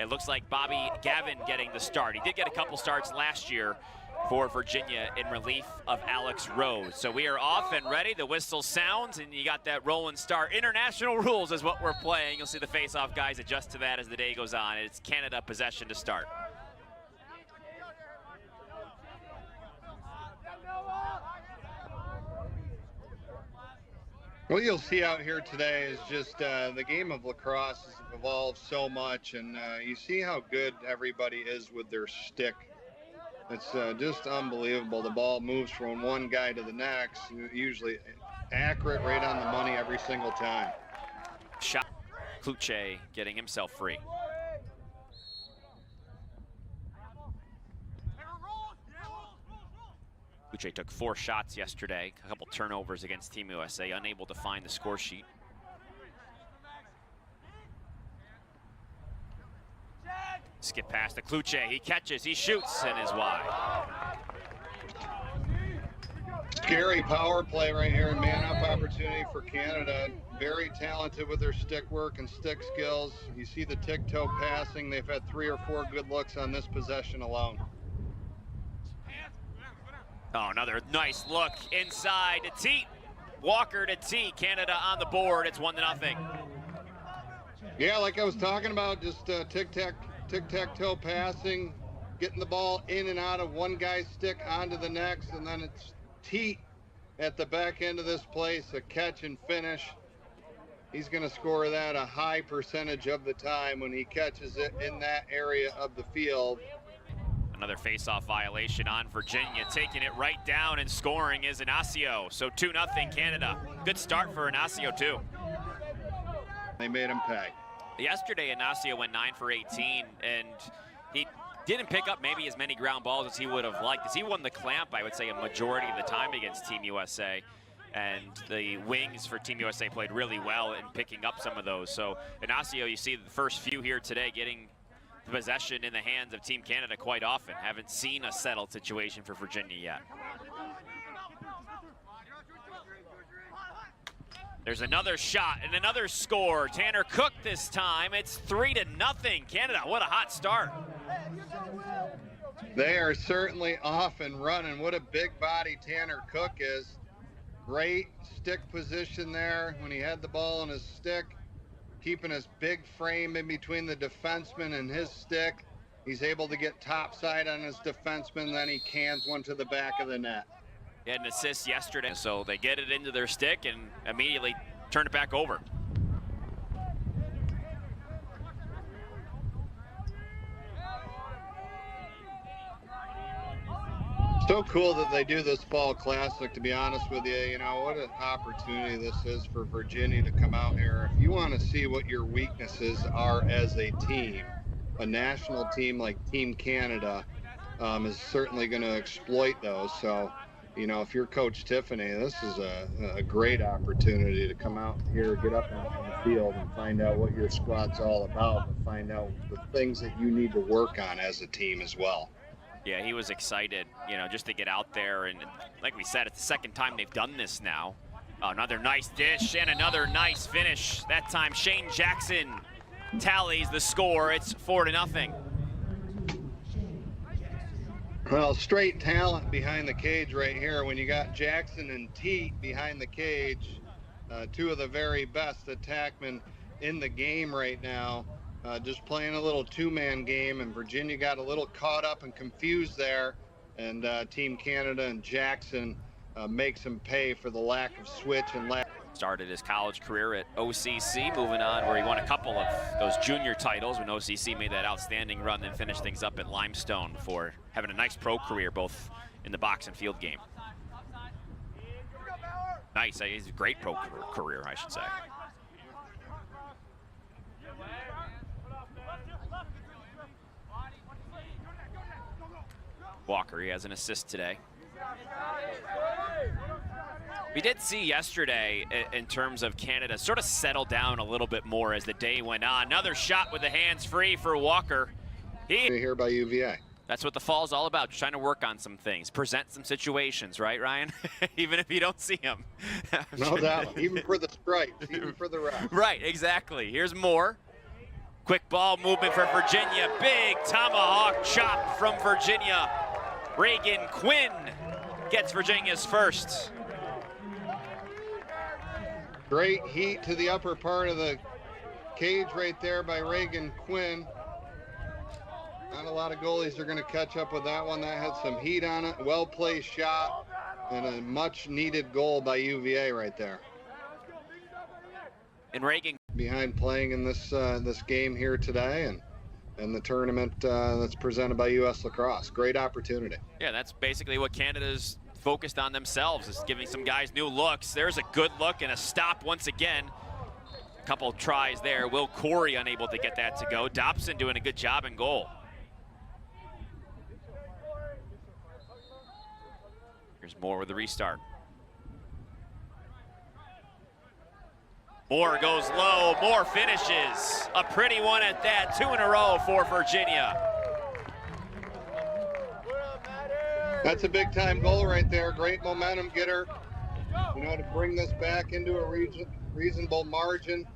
it looks like Bobby Gavin getting the start. He did get a couple starts last year for Virginia in relief of Alex Rose. So we are off and ready. The whistle sounds, and you got that rolling start. International rules is what we're playing. You'll see the face-off guys adjust to that as the day goes on. It's Canada possession to start. What you'll see out here today is just the game of lacrosse has evolved so much, and you see how good everybody is with their stick. It's just unbelievable. The ball moves from one guy to the next, usually accurate, right on the money every single time. Shot. CLOUTIer getting himself free. CLOUTIer took 4 shots yesterday, a couple turnovers against Team USA, unable to find the score sheet. Skip past to CLOUTIer, he catches, he shoots, and is wide. Scary power play right here, and man-up opportunity for Canada. Very talented with their stick work and stick skills. You see the tic-toe passing. They've had 3 or 4 good looks on this possession alone. Oh, another nice look inside to TEAT. Walker to TEAT. Canada on the board. It's 1-0. Yeah, like I was talking about, just tic-tac-toe passing, getting the ball in and out of one guy's stick onto the next, and then it's TEAT at the back end of this place, a catch and finish. He's going to score that a high percentage of the time when he catches it in that area of the field. Another face-off violation on Virginia. Taking it right down and scoring is Inacio. So 2-0 Canada. Good start for Inacio too. They made him pay. Yesterday, Inacio went 9 for 18, and he didn't pick up maybe as many ground balls as he would have liked. As he won the clamp, I would say, a majority of the time against Team USA. And the wings for Team USA played really well in picking up some of those. So Inacio, you see the first few here today getting the possession in the hands of Team Canada quite often. Haven't seen a settled situation for Virginia yet. There's another shot and another score. Tanner Cook this time. It's 3-0 Canada. What a hot start. They are certainly off and running. What a big body Tanner Cook is. Great stick position there when he had the ball in his stick, keeping his big frame in between the defenseman and his stick. He's able to get topside on his defenseman, then he cans one to the back of the net. He had an assist yesterday, so they get it into their stick and immediately turn it back over. So cool that they do this fall classic, to be honest with you. You know, what an opportunity this is for Virginia to come out here. If you want to see what your weaknesses are as a team, a national team like Team Canada is certainly going to exploit those. So, you know, if you're Coach Tiffany, this is a great opportunity to come out here, get up on the field and find out what your squad's all about, and find out the things that you need to work on as a team as well. Yeah, he was excited, you know, just to get out there. And like we said, it's the second time they've done this now. Another nice dish and another nice finish. That time, Shayne Jackson tallies the score. It's 4-0. Well, straight talent behind the cage right here. When you got Jackson and TEAT behind the cage, 2 of the very best attackmen in the game right now. Just playing a little 2-man game, and Virginia got a little caught up and confused there, and Team Canada and Jackson makes him pay for the lack of switch and lack. Started his college career at OCC, moving on where he won a couple of those junior titles when OCC made that outstanding run, then finished things up at Limestone before having a nice pro career both in the box and field game. Nice, he's a great pro career, I should say. Walker, he has an assist today. We did see yesterday in terms of Canada sort of settle down a little bit more as the day went on. Another shot with the hands free for Walker. Here by UVA. That's what the fall's all about, just trying to work on some things, present some situations, right, Ryan? Even if you don't see them. No doubt, even for the stripes, even for the ref. Right, exactly. Here's Moore. Quick ball movement for Virginia. Big tomahawk chop from Virginia. REGAN QUINN gets Virginia's first. Great heat to the upper part of the cage right there by REGAN QUINN. Not a lot of goalies are going to catch up with that one. That had some heat on it. Well-placed shot and a much-needed goal by UVA right there. And REGAN behind playing in this this game here today and the tournament that's presented by U.S. Lacrosse. Great opportunity. Yeah, that's basically what Canada's focused on themselves, is giving some guys new looks. There's a good look and a stop once again. A couple tries there. Will Corey unable to get that to go. Dobson doing a good job in goal. Here's Moore with the restart. Moore goes low, Moore finishes. A pretty one at that, 2 in a row for Virginia. That's a big time goal right there. Great momentum getter. You know, to bring this back into a reasonable margin.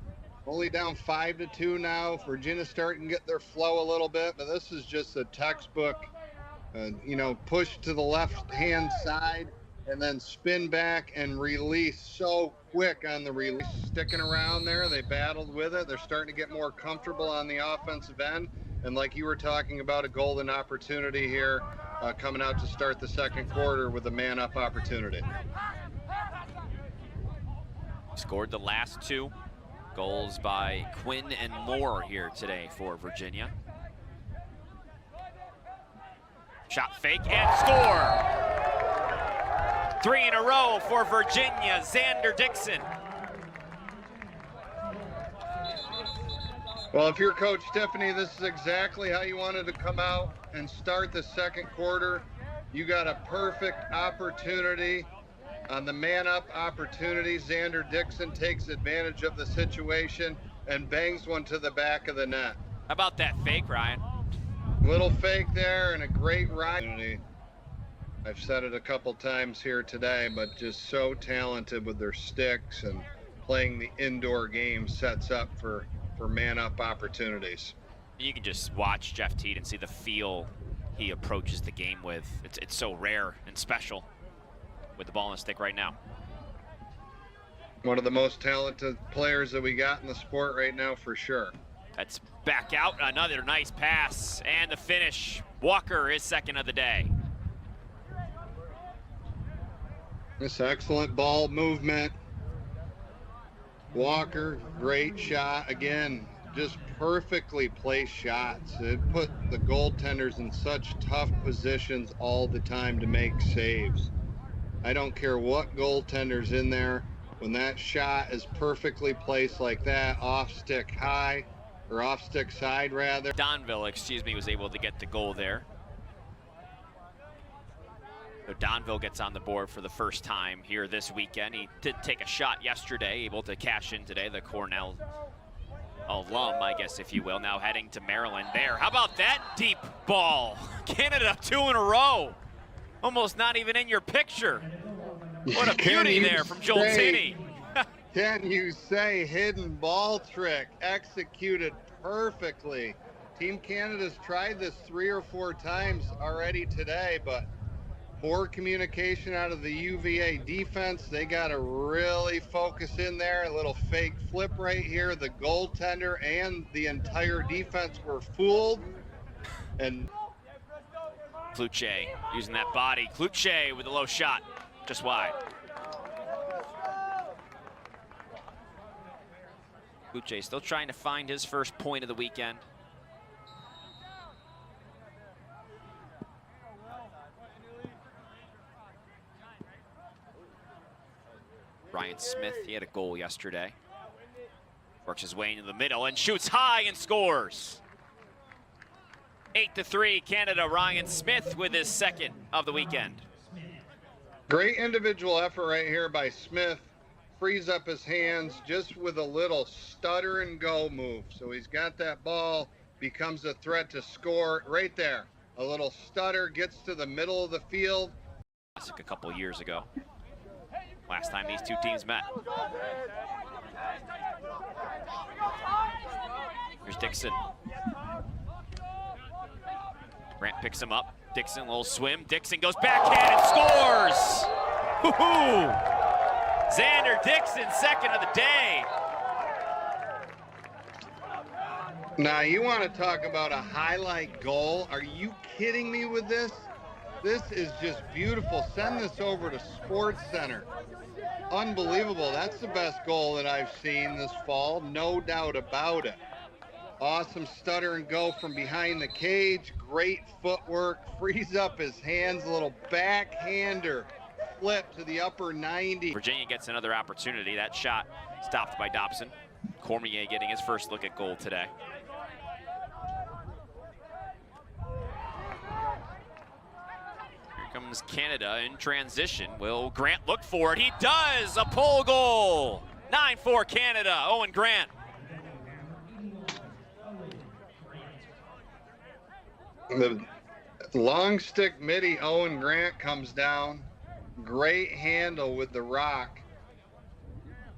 Only down 5-2 now. Virginia's starting to get their flow a little bit, but this is just a textbook, you know, push to the left-hand side and then spin back and release so quick on the release. Sticking around there, they battled with it. They're starting to get more comfortable on the offensive end. And like you were talking about, a golden opportunity here coming out to start the second quarter with a man-up opportunity. Scored the last 2 goals by Quinn and Moore here today for Virginia. Shot fake and score! 3 in a row for Virginia, XANDER Dickson. Well, if you're Coach Tiffany, this is exactly how you wanted to come out and start the second quarter. You got a perfect opportunity on the man-up opportunity. XANDER Dickson takes advantage of the situation and bangs one to the back of the net. How about that fake, Ryan? Little fake there and a great ride. I've said it a couple times here today, but just so talented with their sticks, and playing the indoor game sets up for man-up opportunities. You can just watch Jeff TEAT and see the feel he approaches the game with. It's so rare and special with the ball and stick right now. One of the most talented players that we got in the sport right now, for sure. That's back out, another nice pass, and the finish. Walker is second of the day. This excellent ball movement. Walker, great shot. Again, just perfectly placed shots. It put the goaltenders in such tough positions all the time to make saves. I don't care what goaltender's in there. When that shot is perfectly placed like that, off stick high, or off stick side rather. Donville, excuse me, was able to get the goal there. So Donville gets on the board for the first time here this weekend. He did take a shot yesterday, able to cash in today, the Cornell alum, I guess, if you will, now heading to Maryland there. How about that deep ball? Canada 2 in a row. Almost not even in your picture. What a beauty there from Joel Tinney. Can you say hidden ball trick executed perfectly? Team Canada's tried this 3 or 4 times already today, but poor communication out of the UVA defense. They got to really focus in there. A little fake flip right here. The goaltender and the entire defense were fooled. And Cloutier using that body. Cloutier with a low shot, just wide. Cloutier still trying to find his first point of the weekend. Ryan Smith, he had a goal yesterday. Works his way into the middle and shoots high and scores. 8-3, Canada. Ryan Smith with his second of the weekend. Great individual effort right here by Smith. Frees up his hands just with a little stutter and go move. So he's got that ball, becomes a threat to score right there. A little stutter, gets to the middle of the field. A couple years ago. Last time these two teams met. Here's Dixon. Grant picks him up. Dixon, a little swim. Dixon goes backhand and scores! Woo-hoo! XANDER Dickkson, second of the day. Now, you want to talk about a highlight goal? Are you kidding me with this? This is just beautiful. Send this over to Sports Center. Unbelievable. That's the best goal that I've seen this fall, no doubt about it. Awesome stutter and go from behind the cage. Great footwork. Frees up his hands. A little backhander flip to the upper 90. Virginia gets another opportunity. That shot stopped by Dobson. Cormier getting his first look at goal today. Here comes Canada in transition. Will Grant look for it? He does! A pole goal! 9-4 Canada. Owen Grant. The long stick midi, Owen Grant comes down. Great handle with the rock.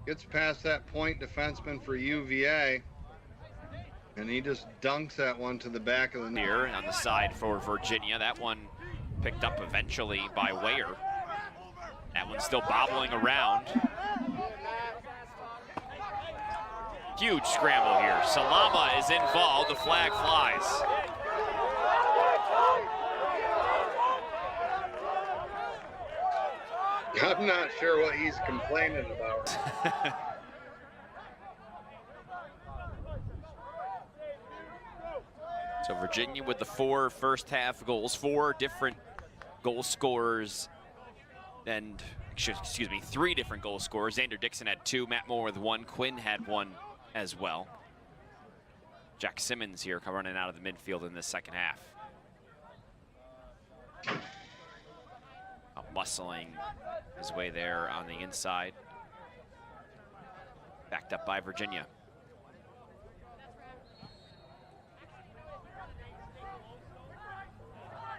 Gets past that point defenseman for UVA. And he just dunks that one to the back of the net. Here on the side for Virginia. That one picked up eventually by Weyer. That one's still bobbling around. Huge scramble here. Salama is involved. The flag flies. I'm not sure what he's complaining about. So Virginia with the 4 first half goals, 4 different goal scorers, and excuse me, 3 different goal scorers. XANDER Dickkson had 2, Matt Moore with 1, Quinn had 1 as well. Jack Simmons here running out of the midfield in the second half. Muscling his way there on the inside. Backed up by Virginia.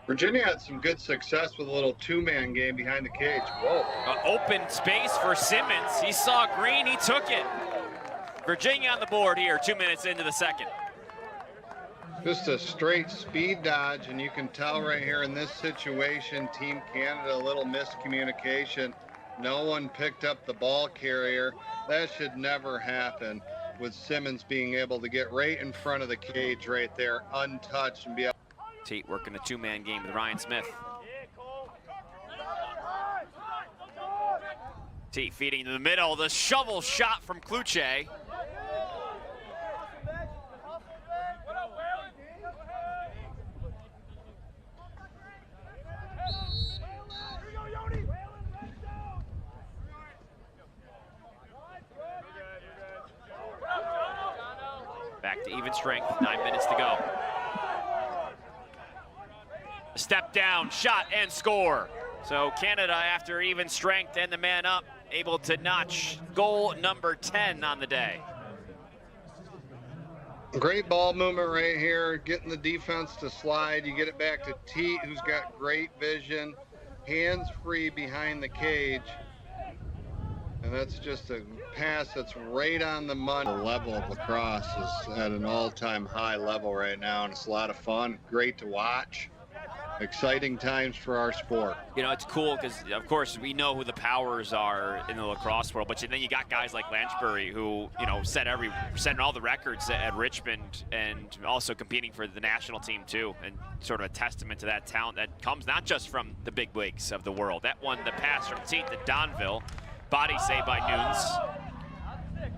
Virginia had some good success with a little 2-man game behind the cage. Whoa. Open space for Simmons. He saw green, he took it. Virginia on the board here, 2 minutes into the second. Just a straight speed dodge, and you can tell right here in this situation, Team Canada, a little miscommunication. No one picked up the ball carrier. That should never happen, with Simmons being able to get right in front of the cage right there, untouched, and be able. TEAT working a 2-man game with Ryan Smith. TEAT feeding to the middle, the shovel shot from CLOUTIer. Back to even strength, 9 minutes to go. Step down, shot, and score. So Canada, after even strength and the man up, able to notch goal number 10 on the day. Great ball movement right here, getting the defense to slide. You get it back to TEAT, who's got great vision, hands free behind the cage. And that's just a pass that's right on the money. The level of lacrosse is at an all-time high level right now, and it's a lot of fun, great to watch. Exciting times for our sport. You know, it's cool because, of course, we know who the powers are in the lacrosse world, but then you got guys like Lanchbury who, you know, setting all the records at Richmond and also competing for the national team too, and sort of a testament to that talent that comes not just from the big wigs of the world. That one, the pass from TEAT to Donville, body save by Nunes.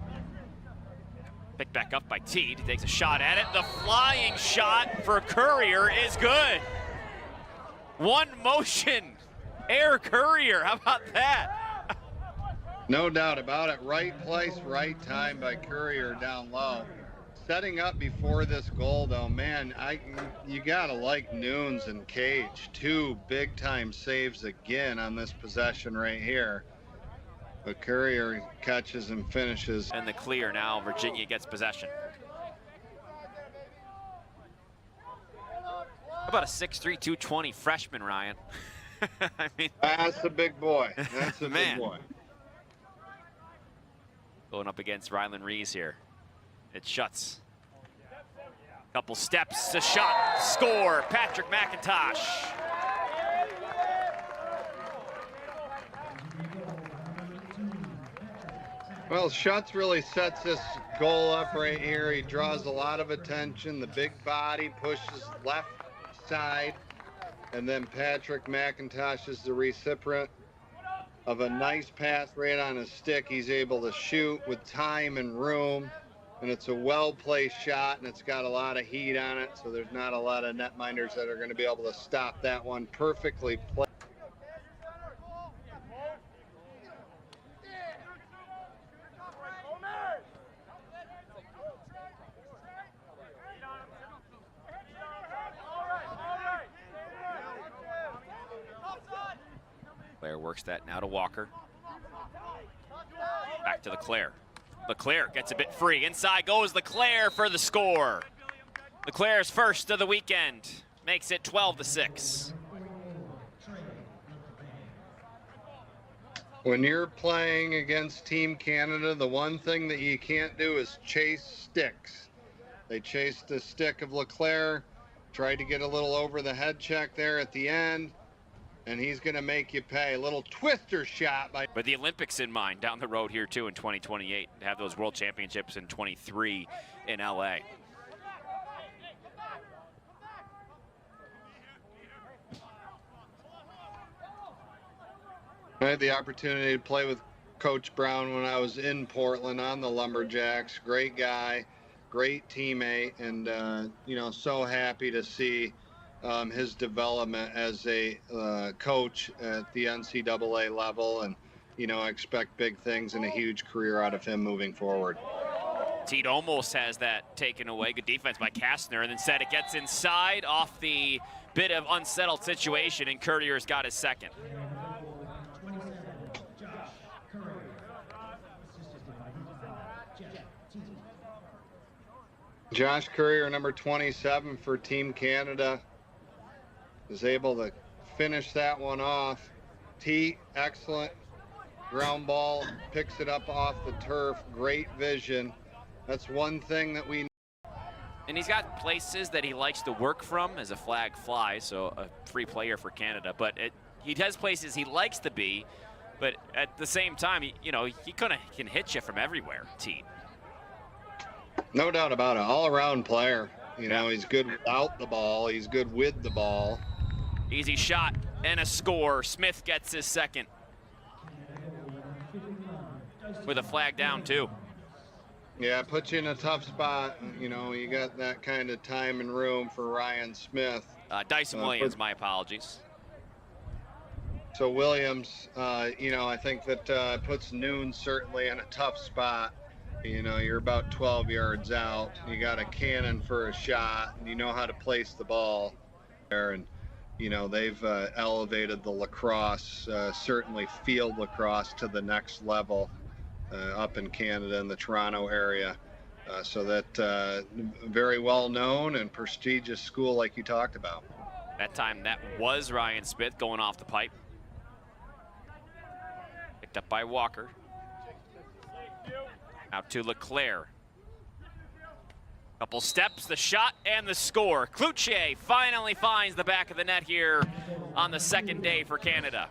Picked back up by TEAT. He takes a shot at it. The flying shot for Currier is good. One motion, air Currier. How about that? No doubt about it. Right place, right time by Currier down low. Setting up before this goal, though, man, you gotta like Nunes and Cage. 2 big-time saves again on this possession right here. But Currier catches and finishes. And the clear now. Virginia gets possession. How about a 6'3", 220 freshman, Ryan? I mean, that's a big boy. That's a big boy. Going up against Rylan Rees here. It shuts. Couple steps, a shot, score, Patrick McIntosh. Well, Schutz really sets this goal up right here. He draws a lot of attention. The big body pushes left side, and then Patrick McIntosh is the recipient of a nice pass right on his stick. He's able to shoot with time and room, and it's a well-placed shot, and it's got a lot of heat on it, so there's not a lot of netminders that are going to be able to stop that one. Perfectly played. Claire works that now to Walker. Back to Leclerc. Leclerc gets a bit free. Inside goes Leclerc for the score. Leclerc's first of the weekend. Makes it 12-6. When you're playing against Team Canada, the one thing that you can't do is chase sticks. They chased the stick of Leclerc, tried to get a little over the head check there at the end, and he's going to make you pay. A little twister shot by. But the Olympics in mind down the road here too in 2028. To have those World Championships in 23 in LA. I had the opportunity to play with Coach Brown when I was in Portland on the Lumberjacks. Great guy, great teammate, and you know, so happy to see his development as a coach at the NCAA level, and you know, I expect big things and a huge career out of him moving forward. TEAT almost has that taken away. Good defense by Kastner, and instead it gets inside off the bit of unsettled situation, and Currier's got his second. Josh Currier, number 27 for Team Canada, is able to finish that one off. TEAT, excellent ground ball, picks it up off the turf, great vision. That's one thing that we. And he's got places that he likes to work from as a flag flies, so a free player for Canada. But he has places he likes to be, but at the same time, he can hit you from everywhere, TEAT. No doubt about it. All-around player. You know, he's good without the ball. He's good with the ball. Easy shot and a score. Smith gets his second. With a flag down, too. Yeah, puts you in a tough spot. You know, you got that kind of time and room for Ryan Smith. Dyson Williams, my apologies. So Williams, you know, I think that puts Noon certainly in a tough spot. You know, you're about 12 yards out. You got a cannon for a shot, and you know how to place the ball there. And, you know, they've elevated the lacrosse, certainly field lacrosse, to the next level up in Canada in the Toronto area. So that very well known and prestigious school like you talked about. That time that was Ryan Smith going off the pipe. Picked up by Walker. Out to Leclerc. Couple steps, the shot, and the score. Cloutier finally finds the back of the net here on the second day for Canada.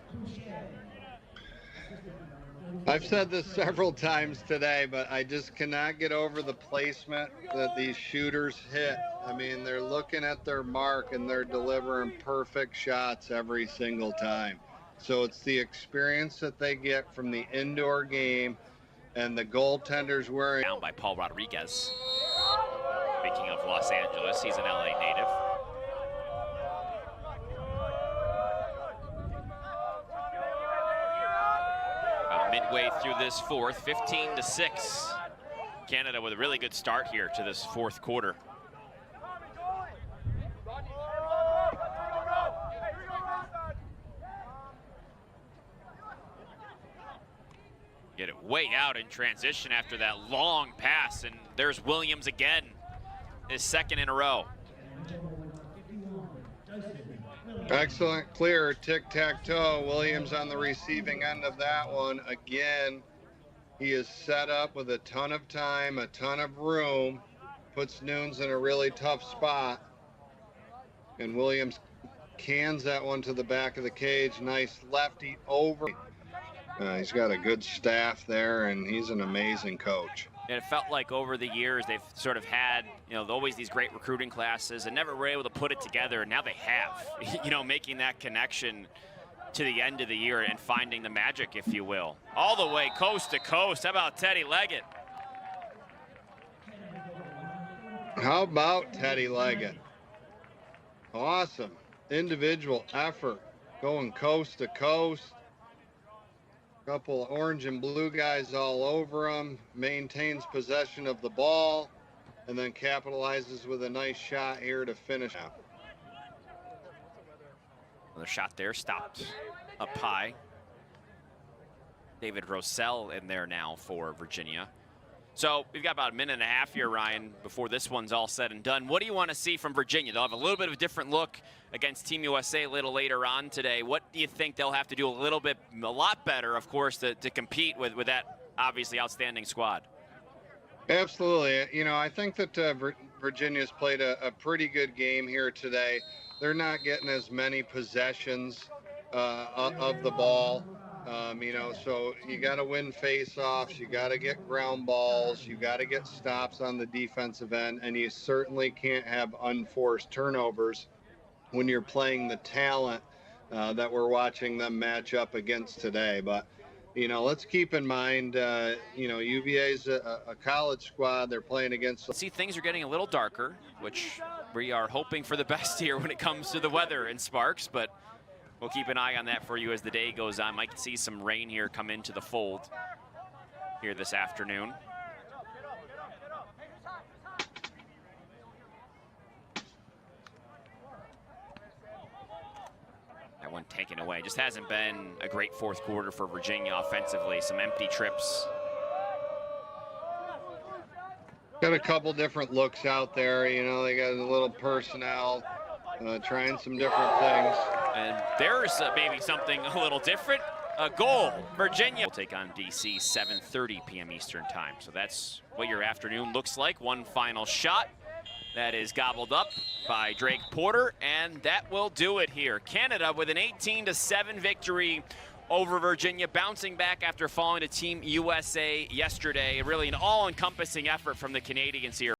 I've said this several times today, but I just cannot get over the placement that these shooters hit. I mean, they're looking at their mark and they're delivering perfect shots every single time. So it's the experience that they get from the indoor game, and the goaltenders wearing. Down by Paul Rodriguez. Speaking of Los Angeles, he's an LA native. About midway through this fourth, 15-6. Canada with a really good start here to this fourth quarter. Get it way out in transition after that long pass, and there's Williams again, his second in a row. Excellent clear, tic-tac-toe. Williams on the receiving end of that one. Again, he is set up with a ton of time, a ton of room, puts Nunes in a really tough spot. And Williams cans that one to the back of the cage. Nice lefty over. He's got a good staff there, and he's an amazing coach. And it felt like over the years they've sort of had, always these great recruiting classes and never were able to put it together. And now they have, making that connection to the end of the year and finding the magic, if you will. All the way coast to coast. How about Teddy Leggett? How about Teddy Leggett? Awesome individual effort going coast to coast. Couple of orange and blue guys all over him, maintains possession of the ball, and then capitalizes with a nice shot here to finish out. Another shot there, stopped up high. David Rossell in there now for Virginia. So we've got about a minute and a half here, Ryan, before this one's all said and done. What do you want to see from Virginia? They'll have a little bit of a different look against Team USA a little later on today. What do you think they'll have to do a lot better, of course, to compete with that obviously outstanding squad? Absolutely. I think that Virginia's played a pretty good game here today. They're not getting as many possessions of the ball. So you got to win face-offs, you got to get ground balls, you got to get stops on the defensive end, and you certainly can't have unforced turnovers when you're playing the talent that we're watching them match up against today. But, let's keep in mind, UVA's a college squad. They're playing against... See, things are getting a little darker, which we are hoping for the best here when it comes to the weather in Sparks, but we'll keep an eye on that for you as the day goes on. Might see some rain here come into the fold here this afternoon. That one taken away. Just hasn't been a great fourth quarter for Virginia offensively. Some empty trips. Got a couple different looks out there. They got a little personnel, trying some different things. And there's maybe something a little different. A goal. Virginia will take on DC 7:30 p.m. Eastern time. So that's what your afternoon looks like. One final shot that is gobbled up by Drake Porter, and that will do it here. Canada with an 18-7 victory over Virginia, bouncing back after falling to Team USA yesterday. Really an all-encompassing effort from the Canadians here.